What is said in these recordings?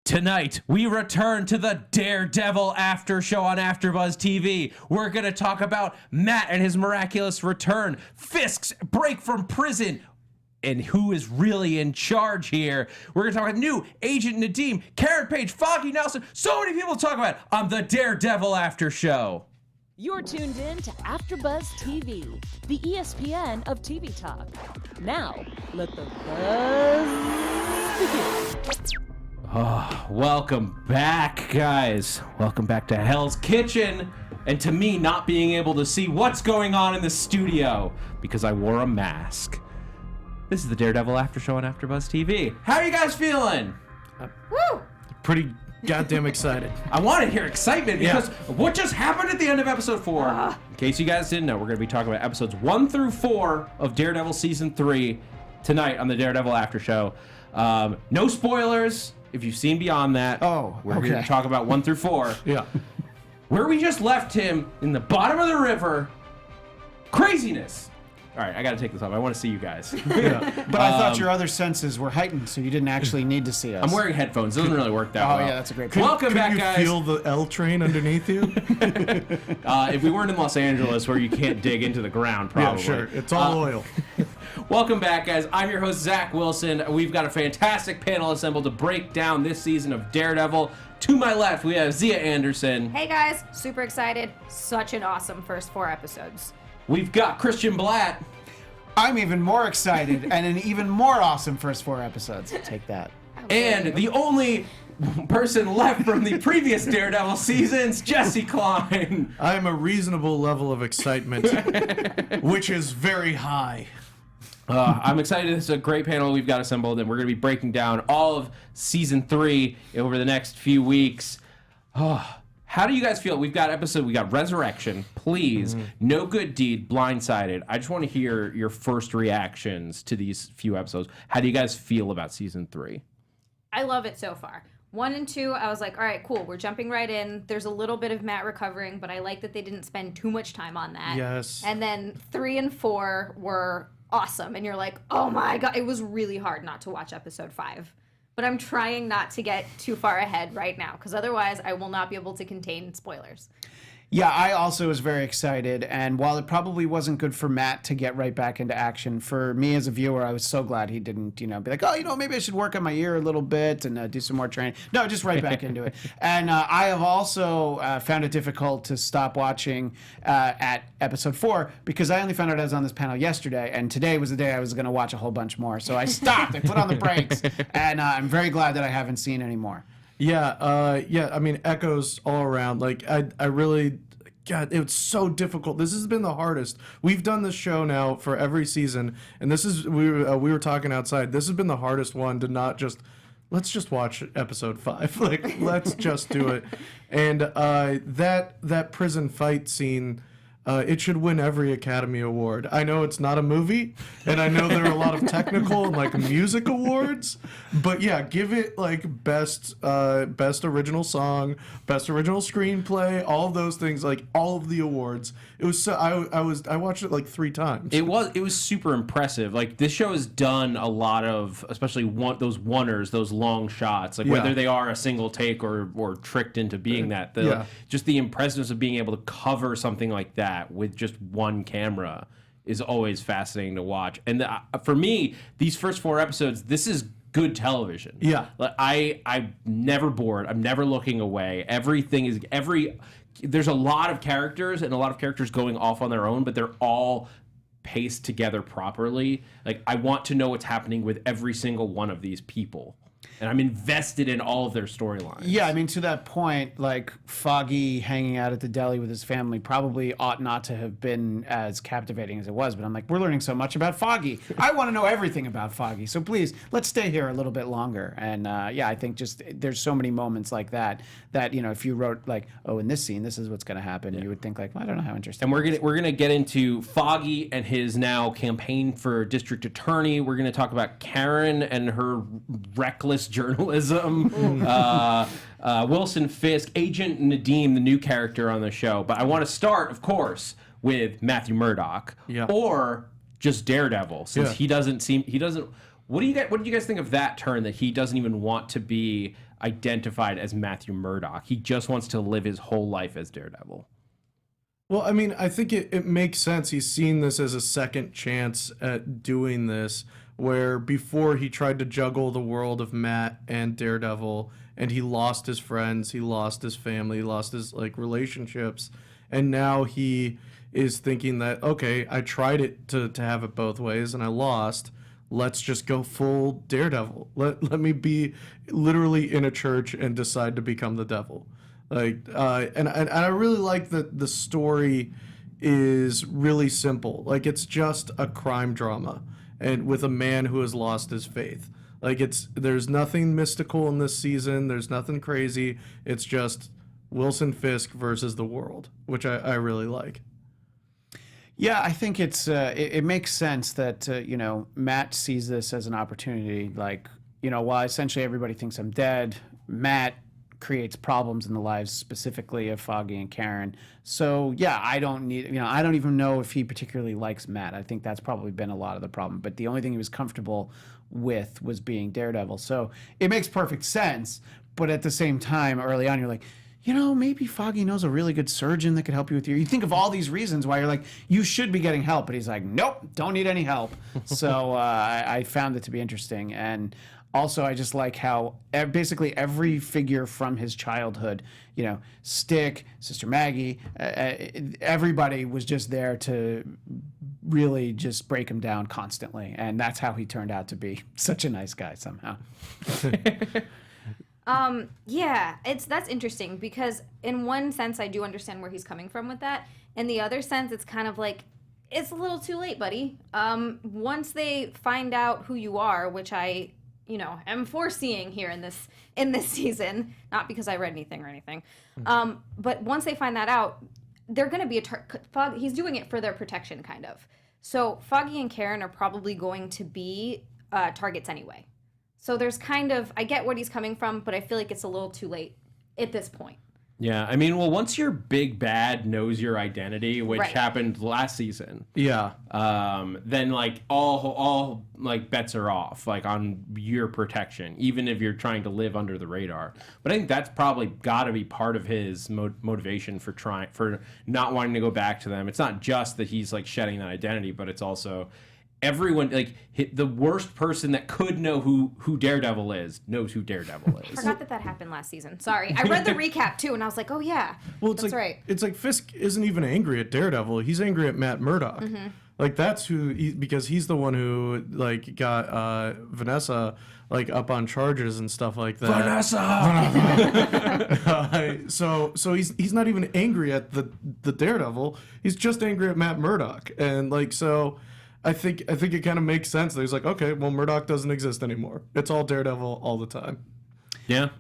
Tonight, we return to the Daredevil after show on AfterBuzz TV. We're going to talk about Matt and his miraculous return, Fisk's break from prison, and who is really in charge here. We're going to talk about new Agent Nadeem, Karen Page, Foggy Nelson, so many people to talk about on the Daredevil after show. You're tuned in to AfterBuzz TV, the ESPN of TV talk. Now, let the buzz begin. Oh, welcome back, guys. Welcome back to Hell's Kitchen, and to me not being able to see what's going on in the studio because I wore a mask. This is the Daredevil after show on AfterBuzz TV. How are you guys feeling? Woo! Pretty goddamn excited. I want to hear excitement because what just happened at the end of episode 4? In case you guys didn't know, we're going to be talking about episodes 1 through 4 of Daredevil season 3 tonight on the Daredevil after show. No spoilers. If you've seen beyond that, we're going to talk about 1 through 4. Yeah. Where we just left him in the bottom of the river. Craziness. All right, I got to take this off. I want to see you guys. Yeah. But I thought your other senses were heightened, so you didn't actually need to see us. I'm wearing headphones. It doesn't really work that well. Oh, yeah, that's a great point. Welcome back, guys. Can you feel the L train underneath you? If we weren't in Los Angeles, where you can't dig into the ground, probably. Yeah, sure. It's all oil. Welcome back, guys. I'm your host, Zach Wilson. We've got a fantastic panel assembled to break down this season of Daredevil. To my left, we have Xia Anderson. Hey, guys. Super excited. Such an awesome first 4 episodes. We've got Christian Bladt. I'm even more excited and an even more awesome first 4 episodes. Take that. And the only person left from the previous Daredevil seasons, Jesse Klein. I'm a reasonable level of excitement, which is very high. I'm excited. This is a great panel we've got assembled, and we're going to be breaking down all of season 3 over the next few weeks. How do you guys feel? We got Resurrection, Please, No Good Deed, Blindsided. I just want to hear your first reactions to these few episodes. How do you guys feel about season 3? I love it so far. 1 and 2, I was like, all right, cool. We're jumping right in. There's a little bit of Matt recovering, but I like that they didn't spend too much time on that. Yes. And then 3 and 4 were awesome. And you're like, oh my God. It was really hard not to watch episode 5. But I'm trying not to get too far ahead right now, because otherwise I will not be able to contain spoilers. Yeah, I also was very excited, and while it probably wasn't good for Matt to get right back into action, for me as a viewer, I was so glad he didn't, be like, maybe I should work on my ear a little bit and do some more training. No, just right back into it. And I have also found it difficult to stop watching at episode 4 because I only found out I was on this panel yesterday, and today was the day I was going to watch a whole bunch more. So I stopped, I put on the brakes, and I'm very glad that I haven't seen any more. Yeah, I mean, echoes all around. Like, I really, God, it was so difficult. This has been the hardest. We've done this show now for every season, and this is, we were talking outside, this has been the hardest one to not just, let's just watch episode 5. Like, let's just do it. And that prison fight scene, it should win every Academy Award. I know it's not a movie, and I know there are a lot of technical and music awards, but yeah, give it best original song, best original screenplay, all of those things, all of the awards. It was so I watched it 3 times. It was super impressive. This show has done a lot of, especially those oneers, those long shots, whether they are a single take or tricked into being that. Just the impressiveness of being able to cover something like that with just one camera is always fascinating to watch. And for me, these first 4 episodes, this is good television. Yeah. I'm never bored. I'm never looking away. There's a lot of characters and a lot of characters going off on their own, but they're all paced together properly. I want to know what's happening with every single one of these people. And I'm invested in all of their storylines. Yeah, I mean, to that point, Foggy hanging out at the deli with his family probably ought not to have been as captivating as it was. But I'm we're learning so much about Foggy. I want to know everything about Foggy. So please, let's stay here a little bit longer. And I think just there's so many moments like that, if you wrote in this scene, this is what's going to happen, you would think I don't know how interesting. And we're gonna get into Foggy and his now campaign for district attorney. We're gonna talk about Karen and her reckless journalism, Wilson Fisk, Agent Nadeem, the new character on the show. But I want to start, of course, with Matthew Murdock, or just Daredevil, since he doesn't. What do you guys think of that turn, that he doesn't even want to be identified as Matthew Murdock? He just wants to live his whole life as Daredevil. Well, I mean, I think it makes sense. He's seen this as a second chance at doing this, where before he tried to juggle the world of Matt and Daredevil, and he lost his friends, he lost his family, he lost his relationships, and now he is thinking that, okay, I tried it to have it both ways and I lost. Let's just go full Daredevil. Let me be literally in a church and decide to become the devil. And I really like that the story is really simple. Like, it's just a crime drama, and with a man who has lost his faith. Like, there's nothing mystical in this season. There's nothing crazy. It's just Wilson Fisk versus the world, which I really like. Yeah, I think it makes sense that Matt sees this as an opportunity. Like, while essentially everybody thinks I'm dead, Matt creates problems in the lives specifically of Foggy and Karen. So yeah, I don't even know if he particularly likes Matt. I think that's probably been a lot of the problem. But the only thing he was comfortable with was being Daredevil. So it makes perfect sense. But at the same time, early on, you're like, maybe Foggy knows a really good surgeon that could help you with you think of all these reasons why you're like, you should be getting help. But he's like, nope, don't need any help. So I found it to be interesting. And also, I just like how basically every figure from his childhood, Stick, Sister Maggie, everybody was just there to really just break him down constantly. And that's how he turned out to be such a nice guy somehow. Yeah, that's interesting, because in one sense I do understand where he's coming from with that. In the other sense, it's kind of like, it's a little too late, buddy. Once they find out who you are, which I, am foreseeing here in this season, not because I read anything or anything, but once they find that out, they're going to be he's doing it for their protection, kind of. So Foggy and Karen are probably going to be targets anyway. So there's kind of, I get where he's coming from, but I feel like it's a little too late at this point. Yeah, I mean, well, once your big bad knows your identity, which Right. happened last season, Yeah. then all bets are off, on your protection, even if you're trying to live under the radar. But I think that's probably got to be part of his motivation for not wanting to go back to them. It's not just that he's shedding that identity, but it's also everyone, the worst person that could know who Daredevil is knows who Daredevil is. I forgot that happened last season. Sorry. I read the recap too, and I was like, oh yeah, Well, it's that's right. It's like Fisk isn't even angry at Daredevil. He's angry at Matt Murdock. Mm-hmm. That's because he's the one who got Vanessa up on charges and stuff like that. Vanessa. So he's not even angry at the Daredevil. He's just angry at Matt Murdock, and so. I think it kind of makes sense that he's like, okay, well, Murdock doesn't exist anymore. It's all Daredevil all the time. Yeah.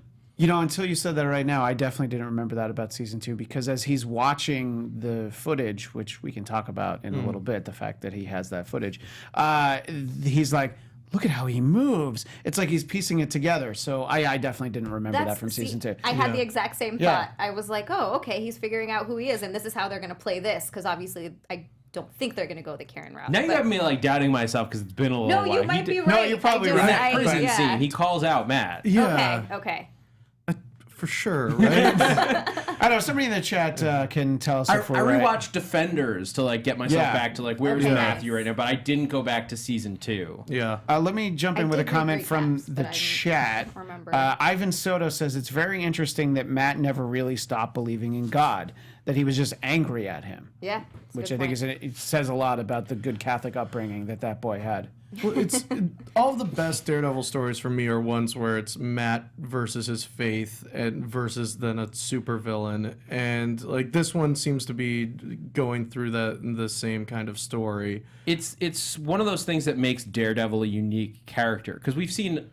Until you said that right now, I definitely didn't remember that about season 2, because as he's watching the footage, which we can talk about in a little bit, the fact that he has that footage, he's like, look at how he moves. It's like he's piecing it together. So I definitely didn't remember that from season 2. I had the exact same Yeah. thought. I was like, oh, okay, he's figuring out who he is, and this is how they're going to play this, because obviously I don't think they're going to go the Karen route. Now you but- have me doubting myself because it's been a little No, while. you might be right. No, you're probably right. That prison scene, he calls out Matt. Yeah, Okay. for sure, right? I don't know. Somebody in the chat can tell us I if we're right. rewatched Defenders to get myself Yeah. back to where's Okay. Matthew right now, but I didn't go back to season 2. Yeah. Let me jump in I with a did read comment from recaps, the but I chat. don't remember. Ivan Soto says it's very interesting that Matt never really stopped believing in God, that he was just angry at him. Yeah. that's a Which good I think point. it says a lot about the good Catholic upbringing that boy had. Well, all the best Daredevil stories for me are ones where it's Matt versus his faith and versus then a supervillain, and this one seems to be going through the same kind of story. It's one of those things that makes Daredevil a unique character, because we've seen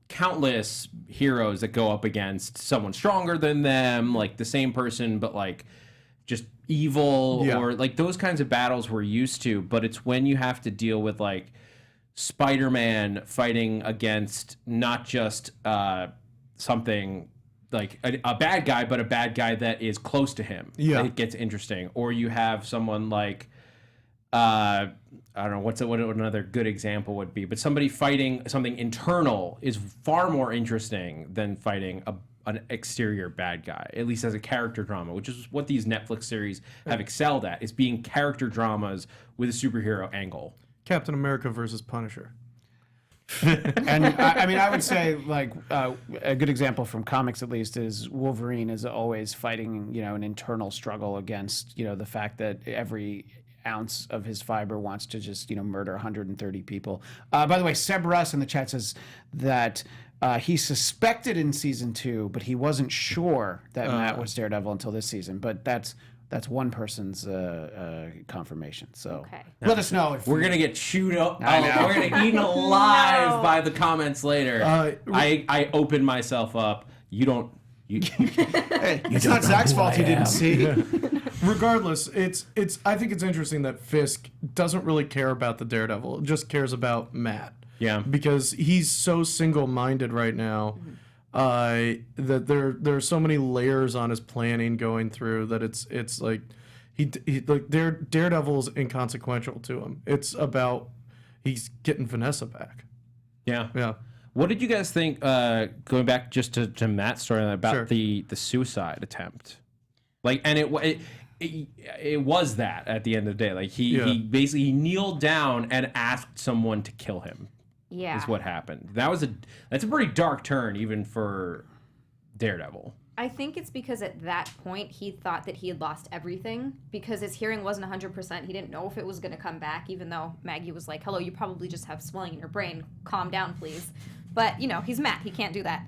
countless heroes that go up against someone stronger than them, the same person, but just evil, Yeah. or those kinds of battles we're used to. But it's when you have to deal with Spider-Man fighting against not just something a bad guy, but a bad guy that is close to him. Yeah. It gets interesting. Or you have someone like I don't know what another good example would be, but somebody fighting something internal is far more interesting than fighting an exterior bad guy, at least as a character drama, which is what these Netflix series have excelled at, is being character dramas with a superhero angle. Captain America versus Punisher. And I mean, I would say like a good example from comics, at least, is Wolverine is always fighting, an internal struggle against, the fact that every ounce of his fiber wants to just, murder 130 people. By the way, Seb Russ in the chat says that he suspected in season 2, but he wasn't sure that Matt was Daredevil until this season. But that's one person's confirmation. So let us know if we're gonna get chewed up. We're gonna get eaten alive by the comments later. I opened myself up. You don't. Hey, it's not Zach's fault he didn't see. Regardless, it's. I think it's interesting that Fisk doesn't really care about the Daredevil. Just cares about Matt. Yeah. Because he's so single-minded right now. That there are so many layers on his planning going through that it's like he like Daredevil's inconsequential to him. It's about he's getting Vanessa back. Yeah. What did you guys think? Going back just to Matt's story about the suicide attempt, like, and it was that at the end of the day, like he basically kneeled down and asked someone to kill him. Yeah, is what happened. That's a pretty dark turn even for Daredevil. I think it's because at that point he thought that he had lost everything because his hearing wasn't 100%. He didn't know if it was going to come back, even though Maggie was like, hello, you probably just have swelling in your brain. Calm down, please. But, he's Matt. He can't do that.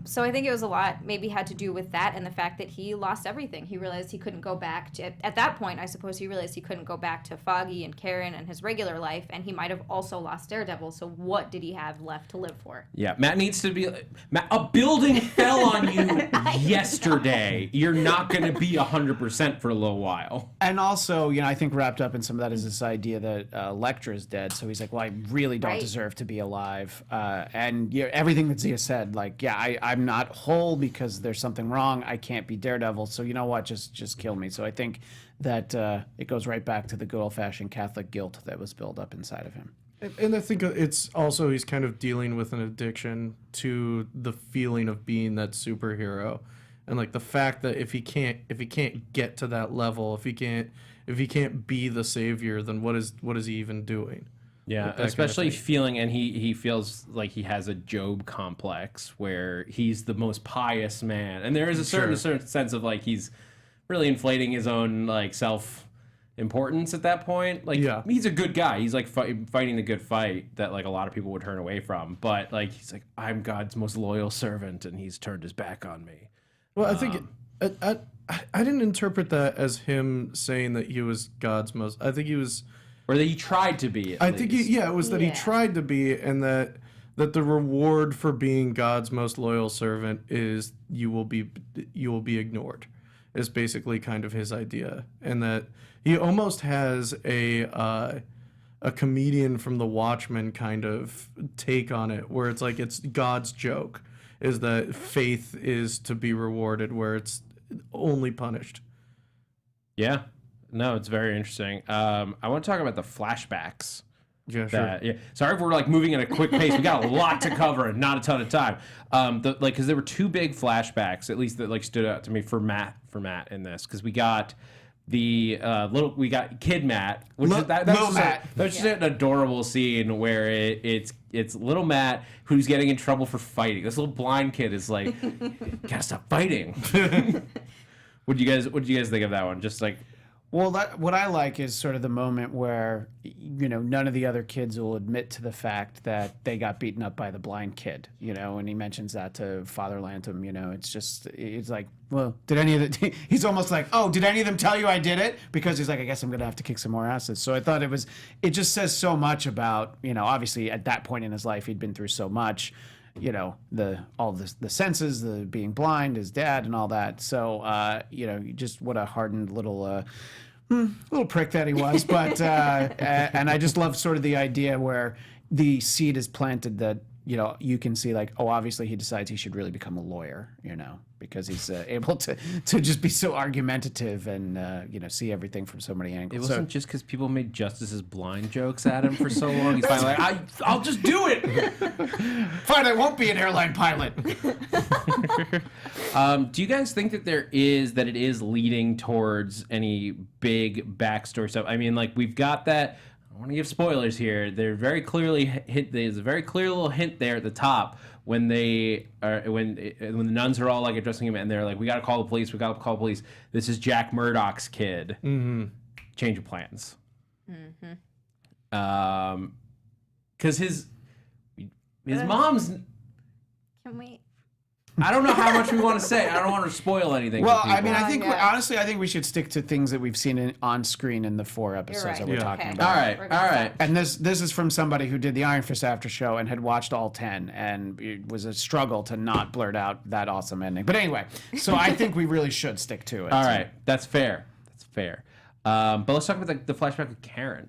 So I think it was a lot maybe had to do with that and the fact that he lost everything. He realized he couldn't go back to, at that point, I suppose he realized he couldn't go back to Foggy and Karen and his regular life, and he might have also lost Daredevil. So what did he have left to live for? Yeah, Matt needs to be... Matt, a building fell on you yesterday. You're not going to be 100% for a little while. And also, I think wrapped up in some of that is this idea that Elektra is dead. So he's like, well, I really don't deserve to be alive. And everything that Xia said, like, I'm not whole because there's something wrong. I can't be Daredevil. So you know what? Just kill me. So I think that it goes right back to the good old-fashioned Catholic guilt that was built up inside of him. And I think it's also he's kind of dealing with an addiction to the feeling of being that superhero, and like the fact that if he can't get to that level, if he can't be the savior, then what is he even doing? Yeah, especially feeling, and he feels like he has a Job complex where he's the most pious man, and there is a certain sense of like he's really inflating his own like self-importance at that point. Like he's a good guy. He's like fighting the good fight that like a lot of people would turn away from. But like he's like, I'm God's most loyal servant, and he's turned his back on me. Well, I think I didn't interpret that as him saying that he was God's most. I think he was. Or that he tried to be. I think it was that he tried to be, and that the reward for being God's most loyal servant is you will be ignored. Is basically kind of his idea, and that he almost has a comedian from The Watchmen kind of take on it, where it's like it's God's joke, is that faith is to be rewarded, where it's only punished. Yeah. No, it's very interesting. I want to talk about the flashbacks. Yeah, sure. Sorry if we're like moving at a quick pace. We got a lot to cover and not a ton of time. Because there were two big flashbacks, at least that like stood out to me for Matt in this. Because we got the we got Kid Matt, which that's just an adorable scene where it's little Matt who's getting in trouble for fighting. This little blind kid is like, gotta stop fighting. What do you guys think of that one? Just like. Well, what I like is sort of the moment where, none of the other kids will admit to the fact that they got beaten up by the blind kid, and he mentions that to Father Lantham, it's like, well, did any of the, he's almost like, oh, did any of them tell you I did it? Because he's like, I guess I'm going to have to kick some more asses. So I thought it just says so much about, obviously at that point in his life, he'd been through so much. All the senses, the being blind, his dad, and all that. So, just what a hardened little prick that he was. But and I just love sort of the idea where the seed is planted that you can see like, oh, obviously he decides he should really become a lawyer, because he's able to just be so argumentative and see everything from so many It angles. wasn't just because people made Justice is Blind jokes at him for so long. He's finally like, I'll just do it. Fine, I won't be an airline pilot. Do you guys think that it is leading towards any big backstory stuff? I mean, like we've got that. I don't want to give spoilers here. They're very clearly there's a very clear little hint there at the top when the nuns are all like addressing him and they're like, we got to call the police. We got to call the police. This is Jack Murdoch's kid. Mm-hmm. Change of plans. Mm-hmm. Because his mom's. Can we? I don't know how much we want to say. I don't want to spoil anything. Well, for I mean, people. honestly, I think we should stick to things that we've seen on screen in the 4 episodes that we're talking about. All right. And this is from somebody who did the Iron Fist after show and had watched all 10, and it was a struggle to not blurt out that awesome ending. But anyway, so I think we really should stick to it. All right, that's fair. But let's talk about the flashback of Karen.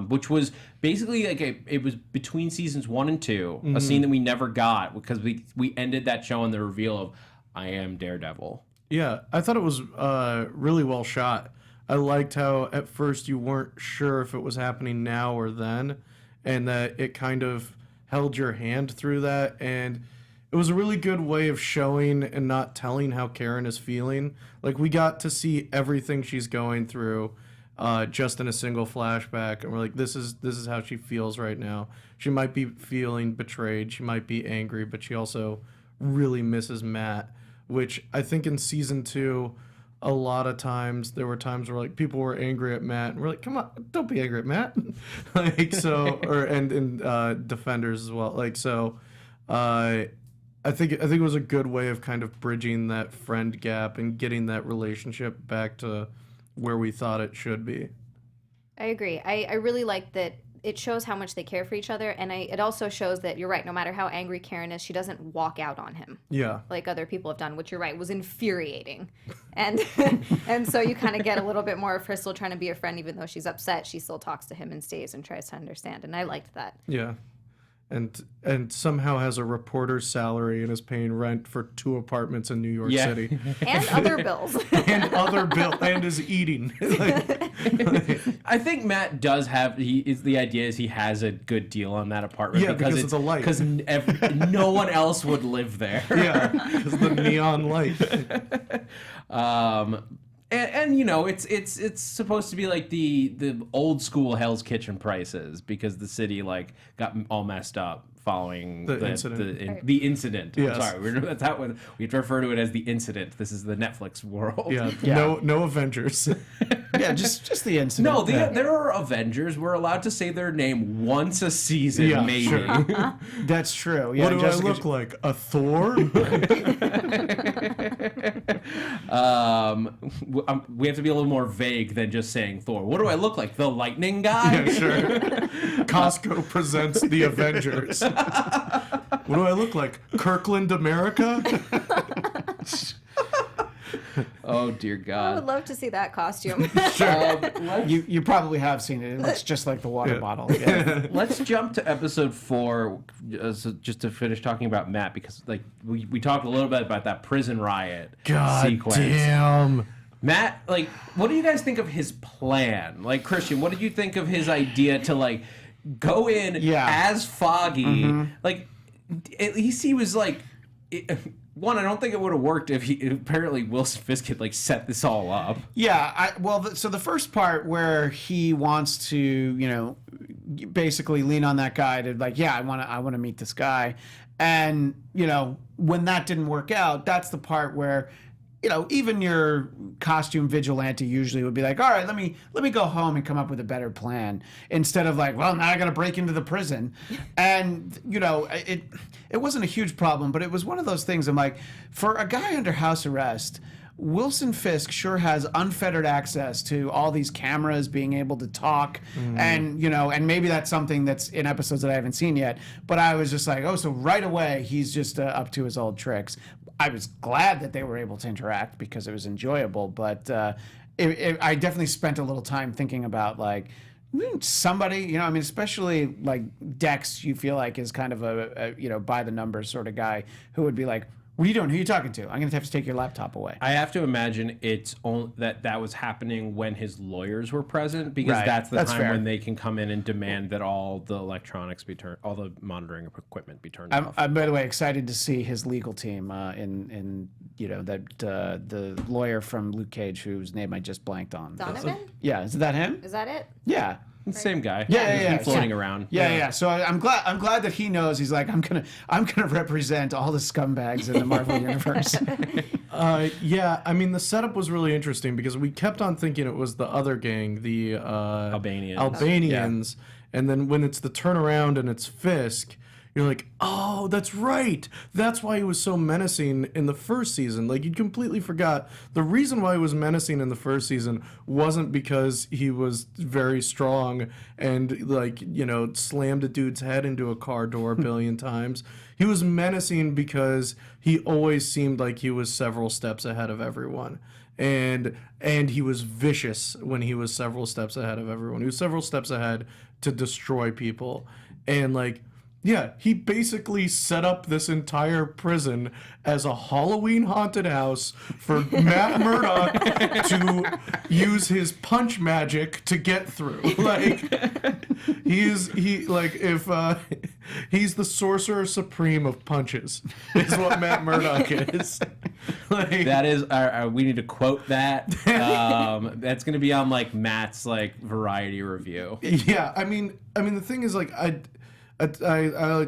Which was basically like it was between seasons 1 and 2, a scene that we never got because we ended that show on the reveal of I am Daredevil. Yeah, I thought it was really well shot. I liked how at first you weren't sure if it was happening now or then, and that it kind of held your hand through that, and it was a really good way of showing and not telling how Karen is feeling. Like we got to see everything she's going through. Just in a single flashback, and we're like, this is how she feels right now. She might be feeling betrayed, she might be angry, but she also really misses Matt, which I think in season 2, a lot of times there were times where like people were angry at Matt, and we're like, come on, don't be angry at Matt, like so, and Defenders as well, like so. I think it was a good way of kind of bridging that friend gap and getting that relationship back to where we thought it should be. I agree. I really like that it shows how much they care for each other, and it also shows that you're right, no matter how angry Karen is, she doesn't walk out on him. Yeah. Like other people have done, which you're right, was infuriating. And and so you kind of get a little bit more of her still trying to be a friend, even though she's upset, she still talks to him and stays and tries to understand, and I liked that. Yeah. And somehow has a reporter's salary and is paying rent for 2 apartments in New York City. And other bills. and is eating. I think Matt does have. The idea is he has a good deal on that apartment. Yeah, because it's a light. Because no one else would live there. Yeah, because the neon light. And it's supposed to be like the old school Hell's Kitchen prices because the city like got all messed up following the incident. The incident. Yes. I'm sorry, that's how we have to refer to it as the incident. This is the Netflix world. Yeah. No Avengers. Yeah, just the incident. No, there are Avengers. We're allowed to say their name once a season, maybe. Sure. That's true. Yeah, what do I look like? A Thor? We have to be a little more vague than just saying Thor. What do I look like? The lightning guy? Yeah, sure. Costco presents the Avengers. What do I look like? Kirkland America? Oh dear God! I would love to see that costume. You probably have seen it. It looks just like the water bottle. Yeah. Let's jump to episode 4, just to finish talking about Matt, because like we talked a little bit about that prison riot sequence. Damn. Matt, like, what do you guys think of his plan? Like, Christian, what did you think of his idea to like go in as Foggy? Mm-hmm. Like, at least he was like. One, I don't think it would have worked if apparently Wilson Fisk had like set this all up. Yeah, so the first part where he wants to, basically lean on that guy to like, I want to meet this guy, and when that didn't work out, that's the part where, even your costume vigilante usually would be like, all right, let me go home and come up with a better plan, instead of like, well, now I got to break into the prison. And, it wasn't a huge problem, but it was one of those things. I'm like, for a guy under house arrest, Wilson Fisk sure has unfettered access to all these cameras, being able to talk, and and maybe that's something that's in episodes that I haven't seen yet. But I was just like, oh, so right away he's just up to his old tricks. I was glad that they were able to interact because it was enjoyable, but I definitely spent a little time thinking about like, somebody, you know, I mean, especially like Dex, you feel like is kind of a you know, by the numbers sort of guy who would be like, what are you doing? Who are you talking to? I'm going to have to take your laptop away. I have to imagine it's only that was happening when his lawyers were present, because Right. that's the That's time fair. when they can come in and demand that all the electronics be turned, all the monitoring equipment be turned off. I'm, by the way, excited to see his legal team in you know, that the lawyer from Luke Cage, whose name I just blanked on. Donovan? Yeah, is that him? Is that it? Yeah. Same guy. Yeah, He's yeah, been yeah. floating around. Yeah. So I'm glad that he knows. He's like, I'm gonna represent all the scumbags in the Marvel universe. Yeah, I mean, the setup was really interesting because we kept on thinking it was the other gang, the Albanians. And then when it's the turnaround and it's Fisk, you're like, oh, that's right. That's why he was so menacing in the first season. Like, you completely forgot. The reason why he was menacing in the first season wasn't because he was very strong and, like, you know, slammed a dude's head into a car door a billion times. He was menacing because he always seemed like he was several steps ahead of everyone. And he was vicious when he was several steps ahead of everyone. He was several steps ahead to destroy people. And, like, yeah, he basically set up this entire prison as a Halloween haunted house for Matt Murdock to use his punch magic to get through. Like, he's the sorcerer supreme of punches, is what Matt Murdock is. Like, That is, we need to quote that. That's going to be on like Matt's like variety review. yeah, I mean, the thing is, like, I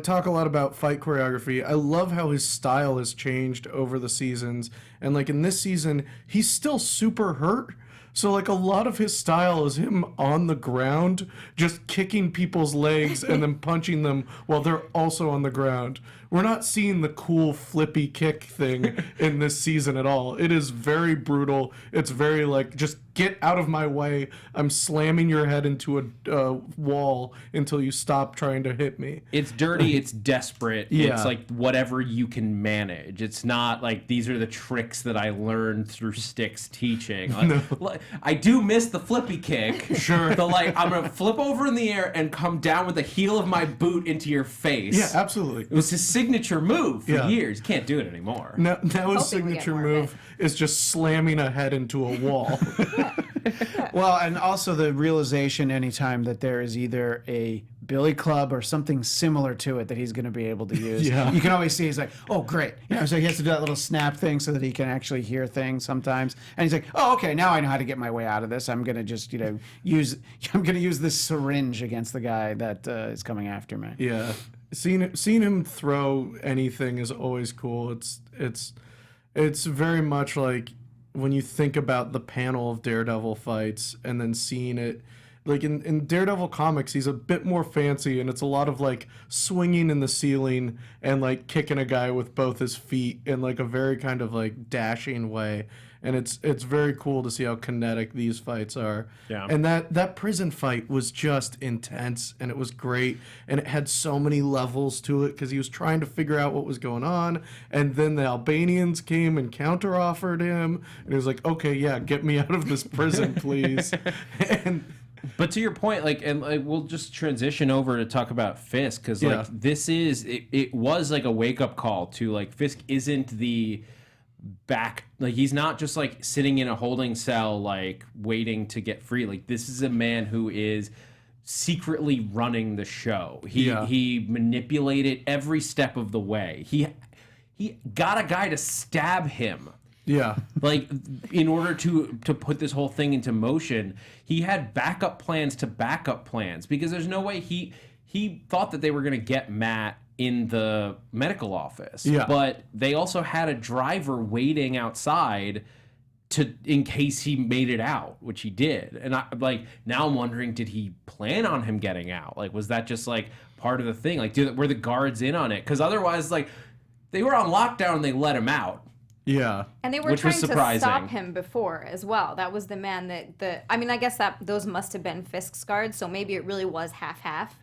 talk a lot about fight choreography. I love how his style has changed over the seasons. And, like, in this season, he's still super hurt. So, like, a lot of his style is him on the ground, just kicking people's legs and then punching them while they're also on the ground. We're not seeing the cool flippy kick thing in this season at all. It is very brutal. It's very, like, just get out of my way. I'm slamming your head into a wall until you stop trying to hit me. It's dirty. It's desperate. Yeah. It's like whatever you can manage. It's not like these are the tricks that I learned through Stick's teaching. Like, I do miss the flippy kick. Sure. The like I'm gonna flip over in the air and come down with the heel of my boot into your face. Yeah, absolutely. It was his signature move for Yeah. years. You can't do it anymore. Now his Hoping we get signature more of move is just slamming a head into a wall. Well, and also the realization anytime that there is either a billy club or something similar to it that he's going to be able to use. Yeah. You can always see he's like, oh, great. You know, so he has to do that little snap thing so that he can actually hear things sometimes. And he's like, oh, okay, now I know how to get my way out of this. I'm going to just, you know, use this syringe against the guy that is coming after me. Yeah, seeing him throw anything is always cool. It's very much like when you think about the panel of Daredevil fights and then seeing it. Like in Daredevil comics, he's a bit more fancy, and it's a lot of like swinging in the ceiling and like kicking a guy with both his feet in like a very kind of like dashing way. And it's very cool to see how kinetic these fights are. Yeah. And that prison fight was just intense, and it was great, and it had so many levels to it because he was trying to figure out what was going on, and then the Albanians came and counter-offered him, and he was like, okay, yeah, get me out of this prison, please. But to your point, like, and like, we'll just transition over to talk about Fisk because, like, Yeah. this is it was like a wake up call to like Fisk isn't the back, like he's not just like sitting in a holding cell like waiting to get free. Like this is a man who is secretly running the show. He manipulated every step of the way. He got a guy to stab him. Yeah. Like, in order to put this whole thing into motion, he had backup plans to backup plans because there's no way he thought that they were going to get Matt in the medical office. Yeah. But they also had a driver waiting outside in case he made it out, which he did. And now I'm wondering, did he plan on him getting out? Like, was that just like part of the thing? Like, were the guards in on it? Because otherwise, like, they were on lockdown and they let him out. Yeah. And they were Which was trying to surprising. stop him before as well. That was the man I mean, I guess that those must have been Fisk's guards, so maybe it really was half-half.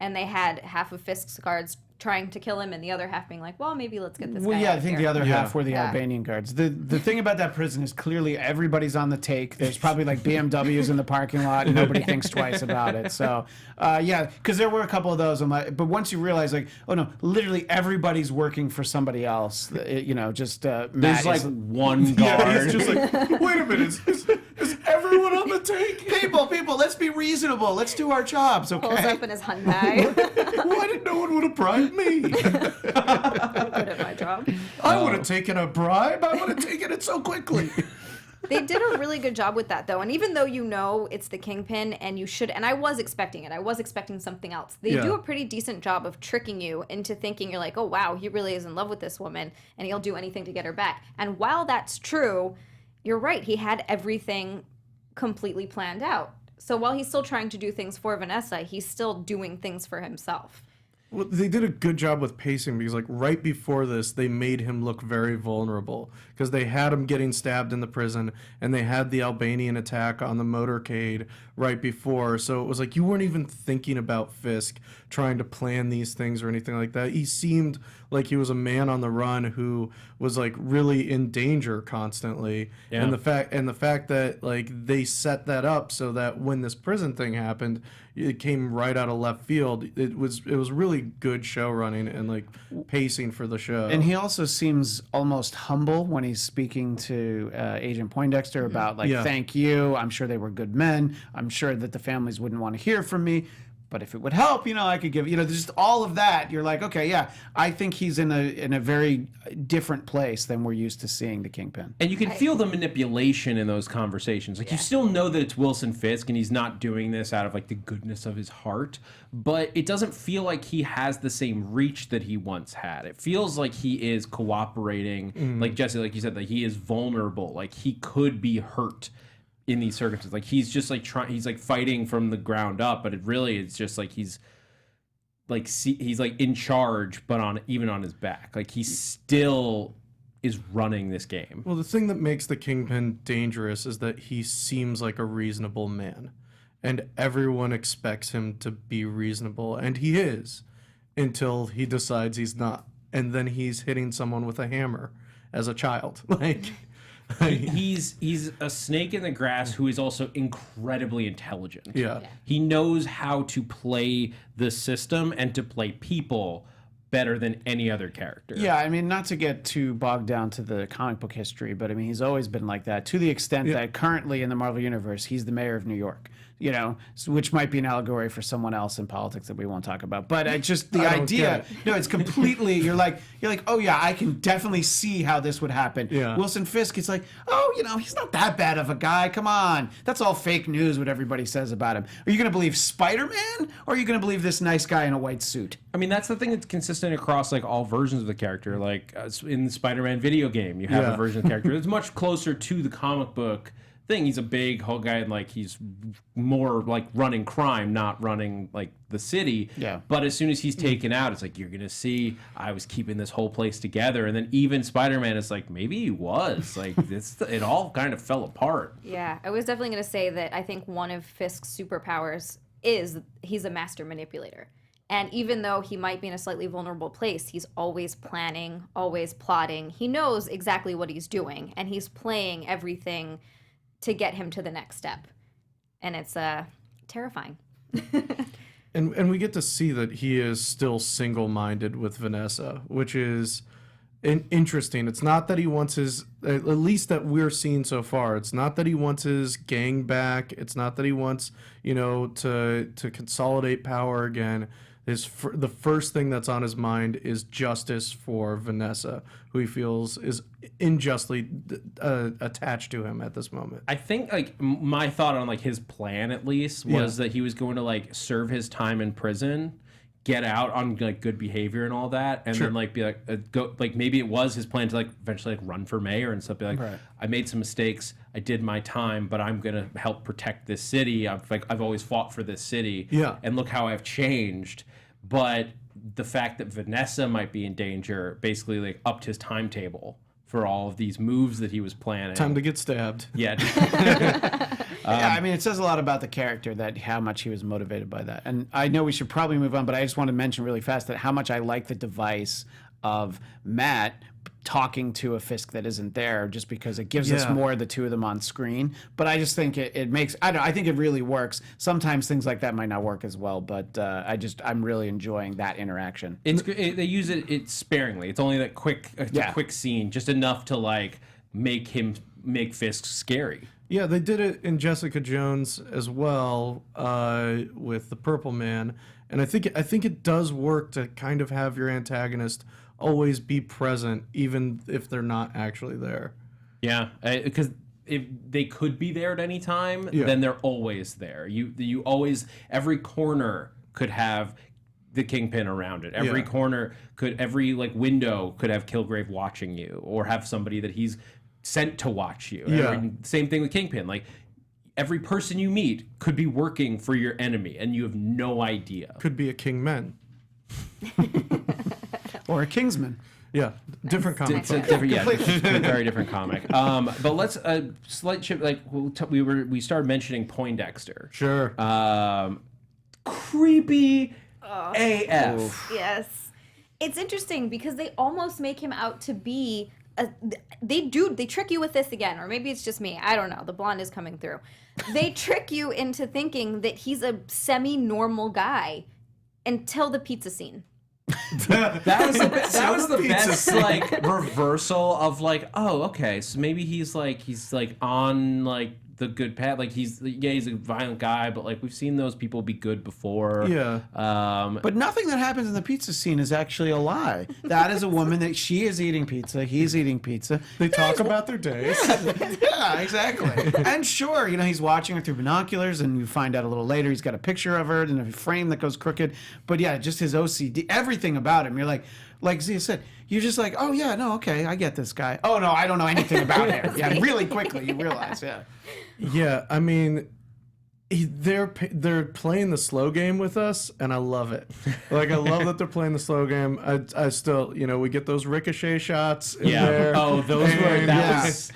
And they had half of Fisk's guards trying to kill him, and the other half being like, well, maybe let's get this guy Well, yeah, out I of think here. the other half were the Yeah. Albanian guards. The thing about that prison is clearly everybody's on the take. There's probably like BMWs in the parking lot, and nobody thinks twice about it. So, yeah, because there were a couple of those. But once you realize, like, oh no, literally everybody's working for somebody else. Just Matt There's like one guard. Yeah, it's just like, wait a minute, is everyone on the take? people, let's be reasonable. Let's do our jobs, Pulls okay? up in his Hyundai. Why did no one want to bribe me? Good at my job. I would have taken a bribe. I would have taken it so quickly. They did a really good job with that, though. And even though you know it's the Kingpin, and you should, and I was expecting it, I was expecting something else. They do a pretty decent job of tricking you into thinking you're like, oh wow, he really is in love with this woman, and he'll do anything to get her back. And while that's true, you're right. He had everything completely planned out. So while he's still trying to do things for Vanessa, he's still doing things for himself. Well, they did a good job with pacing because, like, right before this, they made him look very vulnerable because they had him getting stabbed in the prison and they had the Albanian attack on the motorcade right before. So it was like you weren't even thinking about Fisk trying to plan these things or anything like that. He seemed like he was a man on the run who was like really in danger constantly. Yeah. And the fact that like they set that up so that when this prison thing happened, it came right out of left field. It was really good show running and like pacing for the show. And he also seems almost humble when he's speaking to Agent Poindexter about like, thank you. I'm sure they were good men. I'm sure that the families wouldn't want to hear from me. But if it would help, I could give, just all of that. You're like, okay, yeah, I think he's in a very different place than we're used to seeing the Kingpin. And you can feel the manipulation in those conversations. Like, you still know that it's Wilson Fisk, and he's not doing this out of, like, the goodness of his heart. But it doesn't feel like he has the same reach that he once had. It feels like he is cooperating. Like, Jesse, like you said, that he is vulnerable. Like, he could be hurt in these circumstances. Like, he's just like he's like fighting from the ground up, but it's just like he's like he's like in charge, but even on his back, like he still is running this game. Well, the thing that makes the Kingpin dangerous is that he seems like a reasonable man, and everyone expects him to be reasonable, and he is, until he decides he's not, and then he's hitting someone with a hammer as a child. He's a snake in the grass who is also incredibly intelligent. Yeah. He knows how to play the system and to play people better than any other character. Yeah, I mean, not to get too bogged down to the comic book history, but I mean, he's always been like that to the extent that currently in the Marvel Universe, he's the mayor of New York. Which might be an allegory for someone else in politics that we won't talk about. But just the idea, it's completely, you're like, oh yeah, I can definitely see how this would happen. Yeah. Wilson Fisk, it's like, oh, he's not that bad of a guy. Come on. That's all fake news, what everybody says about him. Are you going to believe Spider-Man, or are you going to believe this nice guy in a white suit? I mean, that's the thing that's consistent across like all versions of the character. Like in the Spider-Man video game, you have a version of the character that's much closer to the comic book thing. He's a big whole guy, and like he's more like running crime, not running like the city. Yeah. But as soon as he's taken out, it's like, you're gonna see I was keeping this whole place together. And then even Spider-Man is like, maybe he was like this. It all kind of fell apart. Yeah, I was definitely going to say that I think one of Fisk's superpowers is he's a master manipulator. And even though he might be in a slightly vulnerable place, he's always planning, always plotting. He knows exactly what he's doing, and he's playing everything to get him to the next step. And it's terrifying. And we get to see that he is still single-minded with Vanessa, which is interesting. It's not that he wants his, at least that we're seeing so far, it's not that he wants his gang back. It's not that he wants, to consolidate power again. The first thing that's on his mind is justice for Vanessa, who he feels is unjustly attached to him at this moment. I think like my thought on like his plan at least was that he was going to like serve his time in prison, get out on like good behavior and all that, and then like be like go like maybe it was his plan to like eventually like run for mayor and stuff. Be like, I made some mistakes, I did my time, but I'm gonna help protect this city. I've always fought for this city. Yeah. And look how I've changed. But the fact that Vanessa might be in danger basically like upped his timetable for all of these moves that he was planning. Time to get stabbed. Yeah. Yeah, I mean, it says a lot about the character that how much he was motivated by that. And I know we should probably move on, but I just want to mention really fast that how much I like the device of Matt talking to a Fisk that isn't there, just because it gives us more of the two of them on screen. But I just think it makes, I think it really works. Sometimes things like that might not work as well, but I'm really enjoying that interaction. They use it sparingly. It's only that quick, a quick scene, just enough to like make Fisk scary. Yeah, they did it in Jessica Jones as well with the Purple Man, and I think it does work to kind of have your antagonist always be present, even if they're not actually there. Yeah, because if they could be there at any time, then they're always there. You always, every corner could have the Kingpin around it. Every corner every like window could have Kilgrave watching you, or have somebody that he's sent to watch you. Same thing with Kingpin. Like, every person you meet could be working for your enemy, and you have no idea. Could be a Kingman. Or a Kingsman. Yeah, different comic. It's a very different comic. But let's slight shift. Like we started mentioning Poindexter. Sure. Creepy AF. Yes. It's interesting because they almost make him out to be they trick you with this again, or maybe it's just me. I don't know. The blonde is coming through. They trick you into thinking that he's a semi-normal guy until the pizza scene. That was the best like reversal of like, oh, okay, so maybe he's like on like the good path. Like he's a violent guy, but like we've seen those people be good before. Yeah. But nothing that happens in the pizza scene is actually a lie. That is a woman that she is eating pizza. He's eating pizza. They talk about their days. Yeah, exactly. And sure, he's watching her through binoculars, and you find out a little later he's got a picture of her in a frame that goes crooked. But yeah, just his OCD, everything about him. You're like Xia said, you're just like, oh yeah, no, okay, I get this guy. Oh no, I don't know anything about him. Yeah, really quickly you realize, Yeah, I mean, they're playing the slow game with us, and I love it. Like, I love that they're playing the slow game. I still, we get those ricochet shots in there. Oh, those were that.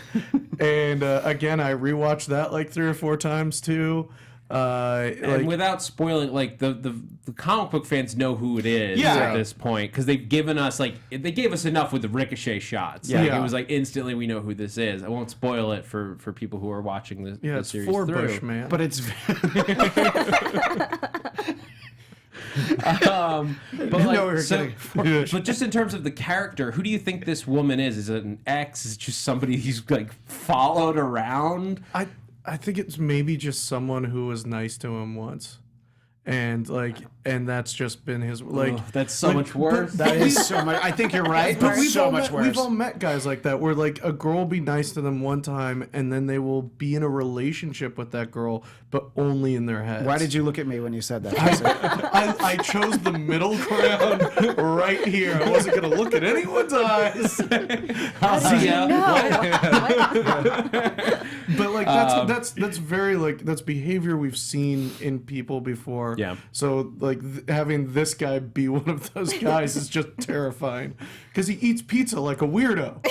And again, I rewatched that like 3 or 4 times too. And without spoiling, like the comic book fans know who it is at this point, because they've given us they gave us enough with the ricochet shots. Like, it was like instantly we know who this is. I won't spoil it for people who are watching the it's series for through. Bush, man. but it's but just in terms of the character, who do you think this woman is? Is it an ex? Is it just somebody he's like followed around? I think it's maybe just someone who was nice to him once, and that's just been his that's so much worse. that is so much. I think you're right. But It's so much worse. We've all met guys like that, where like a girl will be nice to them one time, and then they will be in a relationship with that girl, but only in their heads. Why did you look at me when you said that? I chose the middle ground right here. I wasn't gonna look at anyone's eyes. But like that's very like that's behavior we've seen in people before. Yeah. So like having this guy be one of those guys is just terrifying, because he eats pizza like a weirdo. I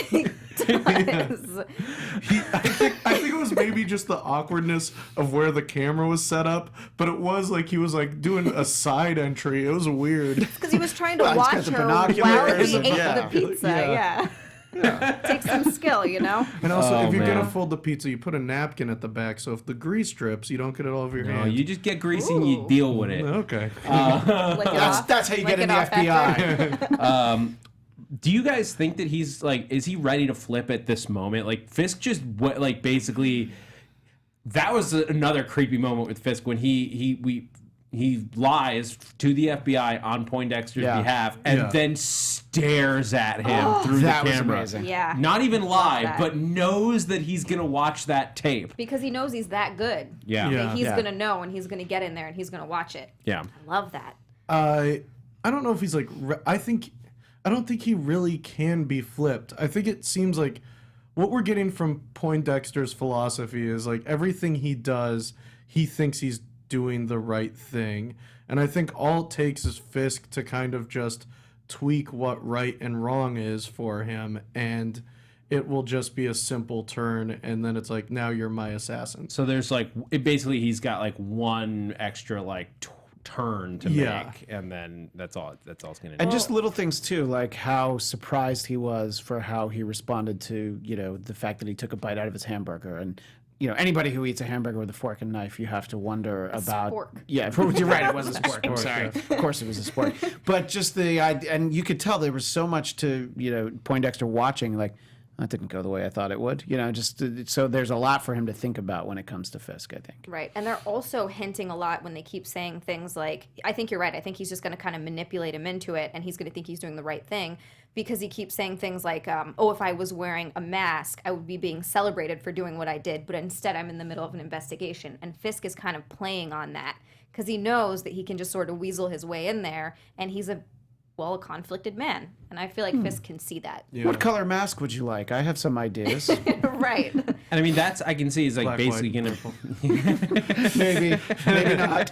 think it was maybe just the awkwardness of where the camera was set up, but it was like he was like doing a side entry. It was weird. Because he was trying to watch her while he ate the pizza. Takes some skill, And also, if you're gonna fold the pizza, you put a napkin at the back, so if the grease drips, you don't get it all over your hand. You just get greasy and you deal with it. Okay. That's how you get in the FBI. Do you guys think that he's like, is he ready to flip at this moment? Like Fisk just basically, that was another creepy moment with Fisk when he lies to the FBI on Poindexter's behalf and then stares at him through the camera. Was amazing. Yeah. Not even live, but knows that he's going to watch that tape. Because he knows he's that good. Yeah. That he's going to know, and he's going to get in there, and he's going to watch it. Yeah. I love that. I don't know if he's like, I don't think he really can be flipped. I think it seems like what we're getting from Poindexter's philosophy is like everything he does, he thinks he's doing the right thing. And I think all it takes is Fisk to kind of just tweak what right and wrong is for him, and it will just be a simple turn, and then it's like, now you're my assassin. So there's like, basically he's got like one extra like turn to make, and then that's all it's gonna do. And just little things too, like how surprised he was for how he responded to, the fact that he took a bite out of his hamburger. And anybody who eats a hamburger with a fork and knife, you have to wonder about. Spork. Yeah, you're right. It was a spork. I'm sorry. Of course, it was a spork. But just the idea, and you could tell there was so much to Poindexter watching. Like, that didn't go the way I thought it would. So there's a lot for him to think about when it comes to Fisk, I think. Right. And they're also hinting a lot when they keep saying things like, I think you're right. I think he's just going to kind of manipulate him into it, and he's going to think he's doing the right thing, because he keeps saying things like, if I was wearing a mask, I would be being celebrated for doing what I did, but instead I'm in the middle of an investigation. And Fisk is kind of playing on that because he knows that he can just sort of weasel his way in there, and he's a conflicted man. And I feel like Fisk can see that. Yeah. What color mask would you like? I have some ideas. Right. And I mean, I can see is like Black, basically white, maybe not.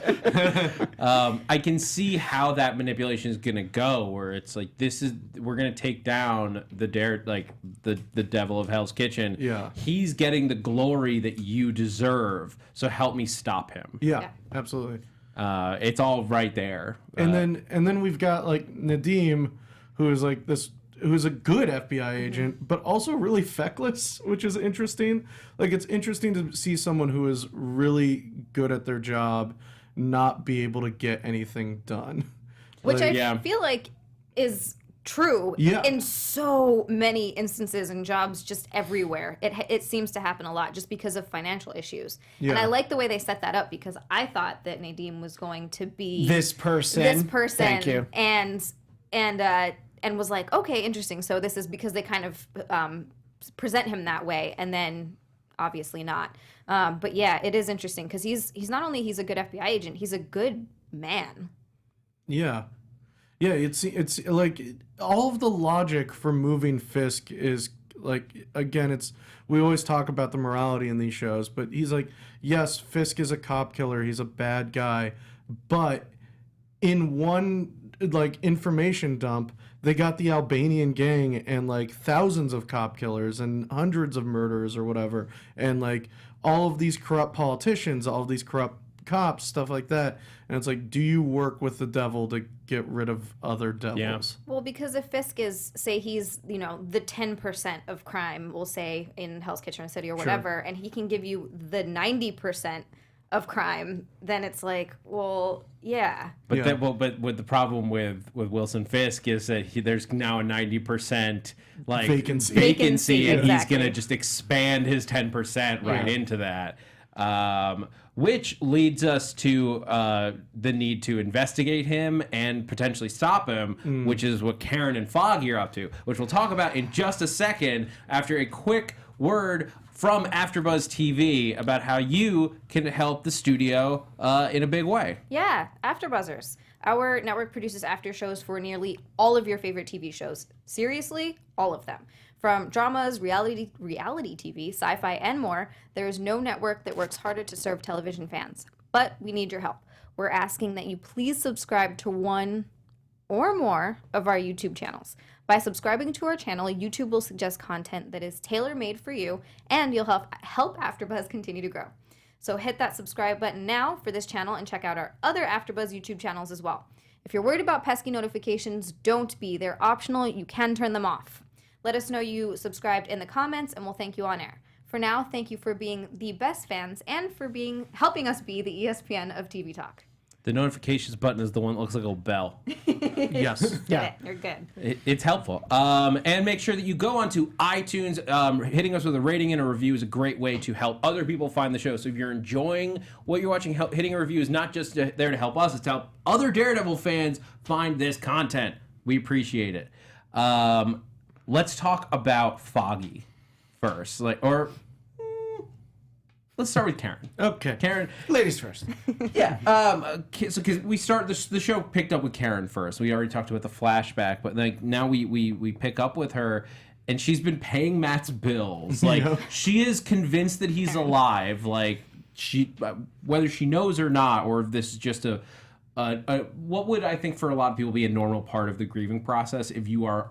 I can see how that manipulation is gonna go, where it's like, we're gonna take down the devil of Hell's Kitchen. Yeah. He's getting the glory that you deserve, so help me stop him. Yeah, absolutely. It's all right there. And then we've got like Nadeem, who is like who's a good FBI agent, but also really feckless, which is interesting. Like, it's interesting to see someone who is really good at their job not be able to get anything done. Which Like, I feel like is true in so many instances and jobs just everywhere. It seems to happen a lot just because of financial issues. Yeah. And I like the way they set that up, because I thought that Nadeem was going to be This person. Thank you. And was like, okay, interesting. So this is because they kind of present him that way, and then obviously not. But yeah, it is interesting because he's not only he's a good FBI agent, he's a good man. Yeah. Yeah, it's like all of the logic for moving Fisk is like, again, we always talk about the morality in these shows, but he's like, yes, Fisk is a cop killer, he's a bad guy, but in one like information dump, they got the Albanian gang and like thousands of cop killers and hundreds of murders or whatever, and like all of these corrupt politicians, all of these corrupt cops, stuff like that. And it's like, do you work with the devil to get rid of other devils? Yeah. Well, because if Fisk is, say he's, the 10% of crime, we'll say, in Hell's Kitchen City or whatever, and he can give you the 90% of crime, then it's like, well, yeah. But but with the problem with Wilson Fisk is that there's now a 90% like vacancy, and he's gonna just expand his 10% right into that. Which leads us to the need to investigate him and potentially stop him, which is what Karen and Foggy are up to, which we'll talk about in just a second after a quick word from AfterBuzz TV about how you can help the studio in a big way. Yeah, AfterBuzzers. Our network produces after shows for nearly all of your favorite TV shows. Seriously, all of them. From dramas, reality TV, sci-fi, and more, there is no network that works harder to serve television fans. But we need your help. We're asking that you please subscribe to one or more of our YouTube channels. By subscribing to our channel, YouTube will suggest content that is tailor-made for you, and you'll help AfterBuzz continue to grow. So hit that subscribe button now for this channel and check out our other AfterBuzz YouTube channels as well. If you're worried about pesky notifications, don't be. They're optional. You can turn them off. Let us know you subscribed in the comments, and we'll thank you on air. For now, thank you for being the best fans and for helping us be the ESPN of TV Talk. The notifications button is the one that looks like a bell. Yes. Yeah, you're good. It's helpful. And make sure that you go onto iTunes. Hitting us with a rating and a review is a great way to help other people find the show. So if you're enjoying what you're watching, hitting a review is not just there to help us, it's to help other Daredevil fans find this content. We appreciate it. Let's talk about Foggy first. Let's start with Karen. Okay. Karen. Ladies first. Yeah. So because we start the show picked up with Karen first. We already talked about the flashback, but like now we pick up with her, and she's been paying Matt's bills. Like she is convinced that he's alive. Like she, whether she knows or not, or if this is just a what would I think for a lot of people be a normal part of the grieving process if you are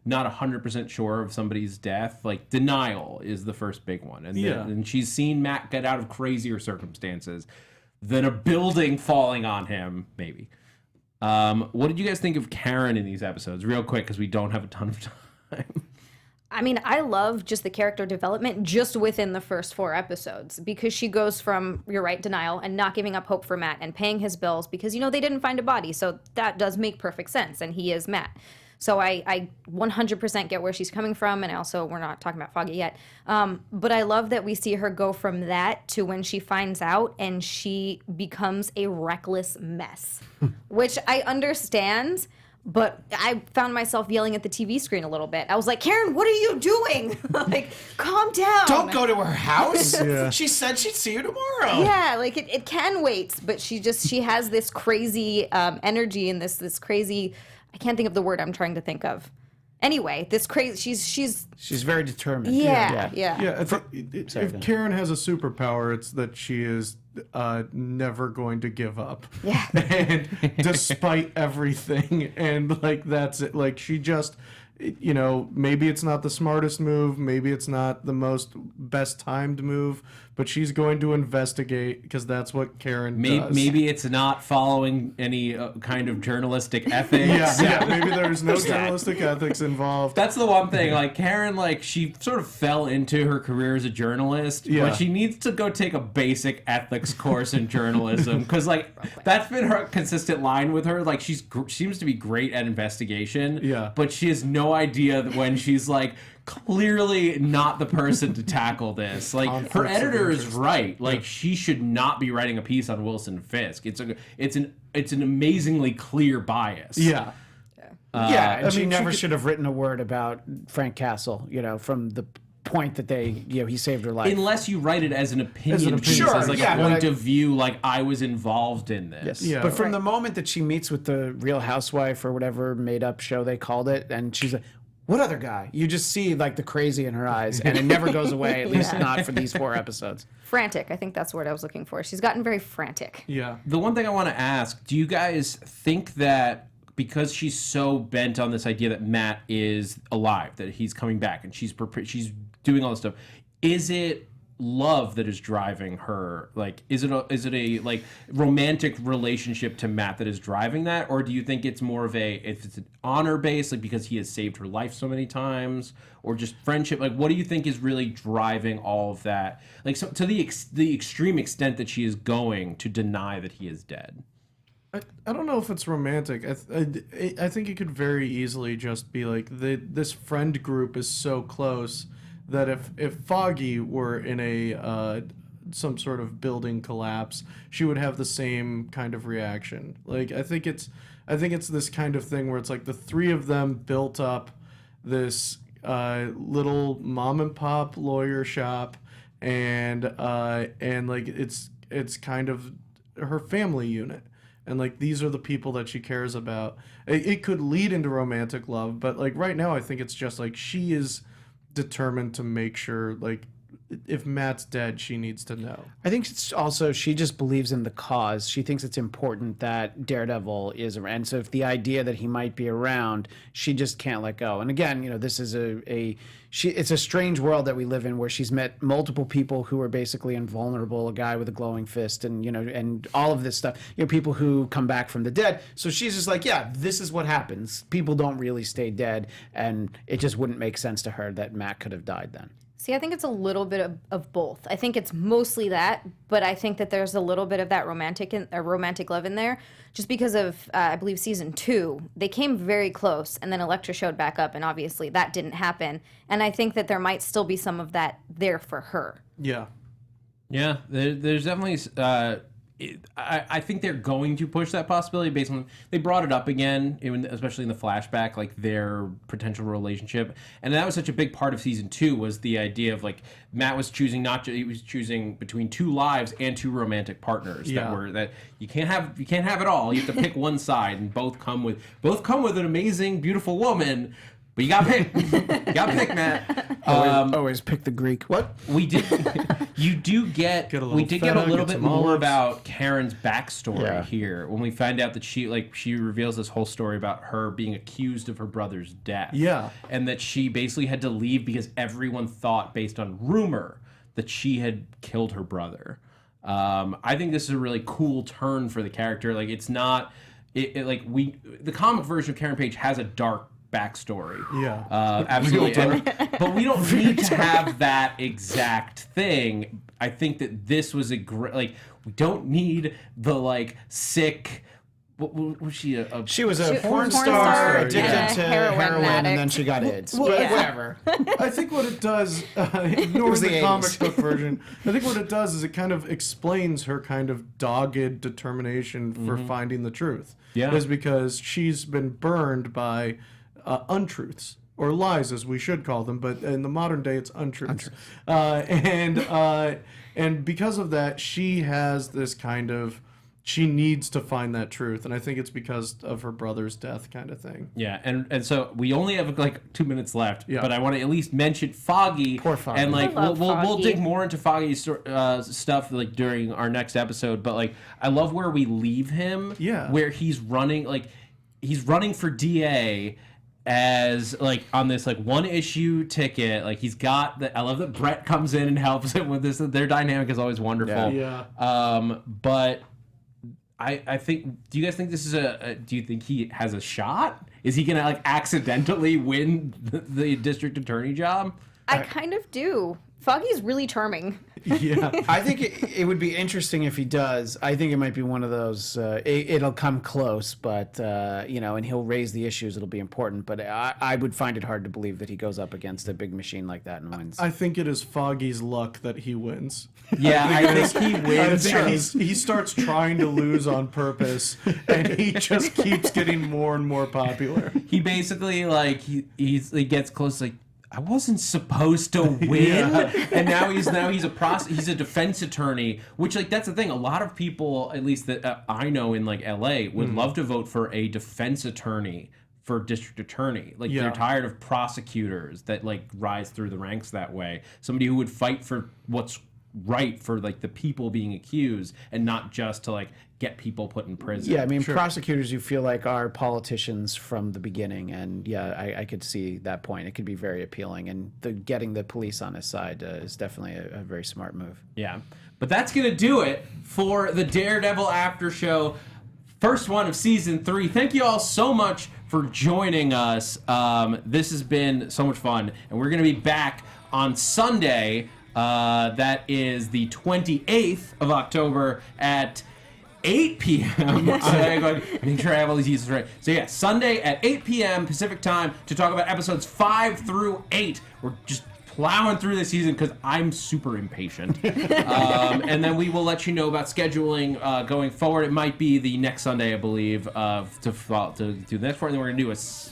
not 100% sure of somebody's death? Like denial is the first big one, and she's seen Matt get out of crazier circumstances than a building falling on him, maybe. What did you guys think of Karen in these episodes? Real quick, because we don't have a ton of time. I mean, I love just the character development just within the first 4 episodes, because she goes from, you're right, denial and not giving up hope for Matt and paying his bills because, they didn't find a body. So that does make perfect sense. And he is Matt. So I 100% get where she's coming from. And also, we're not talking about Foggy yet. But I love that we see her go from that to when she finds out and she becomes a reckless mess, which I understand. But I found myself yelling at the TV screen a little bit. I was like, Karen, what are you doing? Like, calm down. Don't go to her house. She said she'd see you tomorrow. Yeah, like it can wait, but she has this crazy energy and this crazy, I can't think of the word I'm trying to think of. Anyway, this crazy, she's very determined. Yeah. If Karen has a superpower, it's that she is never going to give up. Yeah. And despite everything, and like that's it. Like she just, maybe it's not the smartest move, maybe it's not the most best timed move, but she's going to investigate because that's what Karen does. Maybe it's not following any kind of journalistic ethics. Maybe there's no journalistic ethics involved. That's the one thing. Like Karen, like she sort of fell into her career as a journalist, but she needs to go take a basic ethics course in journalism because like that's been her consistent line with her. Like she seems to be great at investigation, but she has no idea that when she's like clearly not the person to tackle this. Like her editor is right. Like she should not be writing a piece on Wilson Fisk. It's an amazingly clear bias. And she never should have written a word about Frank Castle, from the point that he saved her life. Unless you write it as an opinion piece, as like a point of view, like I was involved in this. Yes. But from the moment that she meets with the Real Housewife or whatever made up show they called it, and she's like, what other guy? You just see like the crazy in her eyes, and it never goes away, at least not for these 4 episodes. Frantic, I think that's the word I was looking for. She's gotten very frantic. Yeah. The one thing I want to ask, do you guys think that because she's so bent on this idea that Matt is alive, that he's coming back, and she's doing all this stuff, is it love that is driving her? Like, is it a like romantic relationship to Matt that is driving that, or do you think it's more of if it's an honor base, like because he has saved her life so many times, or just friendship? Like, what do you think is really driving all of that? Like, so to the extreme extent that she is going to deny that he is dead. I don't know if it's romantic. I think it could very easily just be like this friend group is so close that if Foggy were in a some sort of building collapse, she would have the same kind of reaction. Like I think it's this kind of thing where it's like the 3 of them built up this little mom and pop lawyer shop, and like it's kind of her family unit. And, like, these are the people that she cares about. It could lead into romantic love, but, like, right now I think it's just, like, she is determined to make sure, like, if Matt's dead, she needs to know. I think it's also she just believes in the cause. She thinks it's important that Daredevil is around. So if the idea that he might be around, she just can't let go. And again, this is it's a strange world that we live in where she's met multiple people who are basically invulnerable, a guy with a glowing fist and, and all of this stuff, people who come back from the dead. So she's just like, yeah, this is what happens. People don't really stay dead. And it just wouldn't make sense to her that Matt could have died then. See, I think it's a little bit of both. I think it's mostly that, but I think that there's a little bit of that romantic love in there, just because of I believe season 2, they came very close, and then Elektra showed back up, and obviously that didn't happen. And I think that there might still be some of that there for her. Yeah. There's definitely. I think they're going to push that possibility based on they brought it up again, especially in the flashback, like their potential relationship, and that was such a big part of season 2 was the idea of like Matt was choosing he was choosing between 2 lives and 2 romantic partners that you can't have it all. You have to pick one side, and both come with an amazing, beautiful woman. But you got picked. You got picked, Matt. Always pick the Greek. What? We did. You do get. We did get a little bit more about Karen's backstory here when we find out that she reveals this whole story about her being accused of her brother's death. Yeah. And that she basically had to leave because everyone thought, based on rumor, that she had killed her brother. I think this is a really cool turn for the character. Like, it's not. The comic version of Karen Page has a dark backstory. Yeah. Absolutely. But we don't need to have that exact thing. I think that this was a great, we don't need the, sick, what was she? She was a porn star addicted to heroin and then she got AIDS. Well, whatever. I think what it does, ignoring the comic book version, I think what it does is it kind of explains her kind of dogged determination for finding the truth. Yeah. Is because she's been burned by untruths, or lies as we should call them, but in the modern day it's untruths. And because of that, she has this kind of, she needs to find that truth, and I think it's because of her brother's death kind of thing. Yeah, and so we only have 2 minutes left, Yeah. but I want to at least mention Foggy. Poor Foggy. And love we'll Foggy. dig more into Foggy's stuff during our next episode. But I love where we leave him. Yeah. Where he's running for DA as on this one issue ticket. He's got I love that Brett comes in and helps him with this. Their dynamic is always wonderful. Yeah. But I think. Do you guys think this is do you think he has a shot? Is he gonna accidentally win the district attorney job? I kind of do. Foggy's really charming. Yeah. I think it would be interesting if he does. I think it might be one of those. It'll come close, but and he'll raise the issues. It'll be important, but I would find it hard to believe that he goes up against a big machine like that and wins. I think it is Foggy's luck that he wins. Yeah, I think he wins. He starts trying to lose on purpose, and he just keeps getting more and more popular. He basically he gets close I wasn't supposed to win, and now he's a defense attorney, which that's the thing. A lot of people, at least that I know in LA, would love to vote for a defense attorney for district attorney. They're tired of prosecutors that rise through the ranks that way. Somebody who would fight for what's right for the people being accused, and not just to get people put in prison. Yeah, I mean, prosecutors you feel are politicians from the beginning, and I could see that point. It could be very appealing, and getting the police on his side is definitely a very smart move. Yeah, but that's gonna do it for the Daredevil After Show, first one of season 3. Thank you all so much for joining us. This has been so much fun, and we're gonna be back on Sunday. That is the 28th of October at 8 p.m. Make sure I have all these uses right. So yeah, Sunday at 8 p.m. Pacific time to talk about episodes 5 through 8. We're just plowing through this season because I'm super impatient. And then we will let you know about scheduling going forward. It might be the next Sunday, I believe, to do the next part. And then we're going to do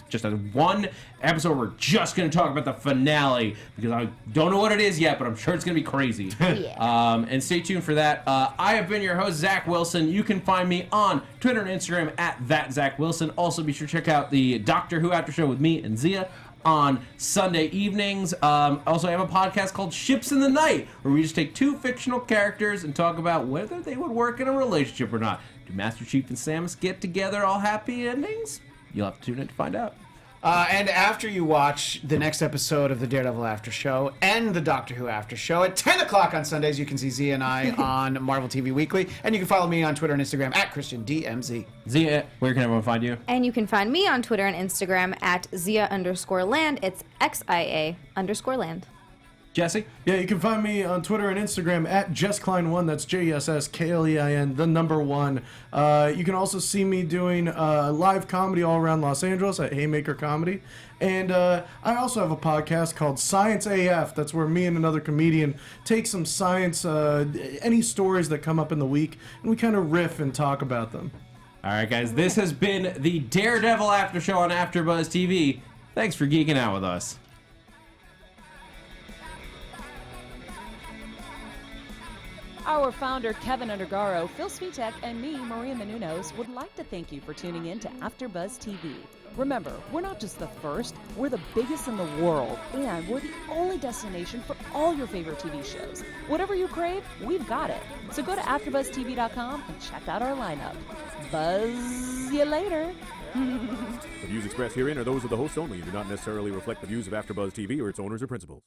just a one episode. We're just going to talk about the finale because I don't know what it is yet, but I'm sure it's going to be crazy. And stay tuned for that. I have been your host, Zach Wilson. You can find me on Twitter and Instagram at @ThatZachWilson. Also, be sure to check out the Doctor Who After Show with me and Xia on Sunday evenings. Also, I have a podcast called Ships in the Night, where we just take 2 fictional characters and talk about whether they would work in a relationship or not. Do Master Chief and Samus get together all happy endings? You'll have to tune in to find out. And after you watch the next episode of the Daredevil After Show and the Doctor Who After Show at 10 o'clock on Sundays, you can see Zia and I on Marvel TV Weekly. And you can follow me on Twitter and Instagram at ChristianDMZ. Zia, where can everyone find you? And you can find me on Twitter and Instagram at Xia_land. It's XIA_land. Jesse? Yeah, you can find me on Twitter and Instagram at JessKlein1. That's JessKlein, the number 1. You can also see me doing live comedy all around Los Angeles at Haymaker Comedy. And I also have a podcast called Science AF. That's where me and another comedian take some science, any stories that come up in the week, and we kind of riff and talk about them. All right, guys, this has been the Daredevil After Show on AfterBuzz TV. Thanks for geeking out with us. Our founder, Kevin Undergaro, Phil Svitek, and me, Maria Menounos, would like to thank you for tuning in to AfterBuzz TV. Remember, we're not just the first, we're the biggest in the world, and we're the only destination for all your favorite TV shows. Whatever you crave, we've got it. So go to AfterBuzzTV.com and check out our lineup. Buzz you later. The views expressed herein are those of the hosts only and do not necessarily reflect the views of AfterBuzz TV or its owners or principals.